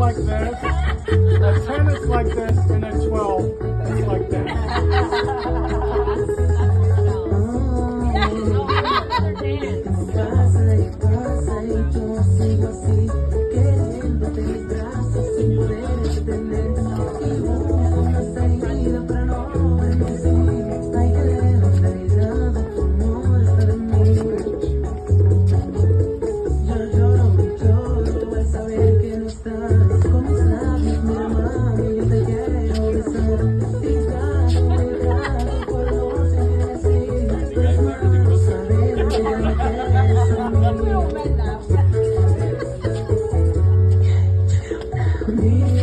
like this, a 10 is like this, and a 12 is like this. Me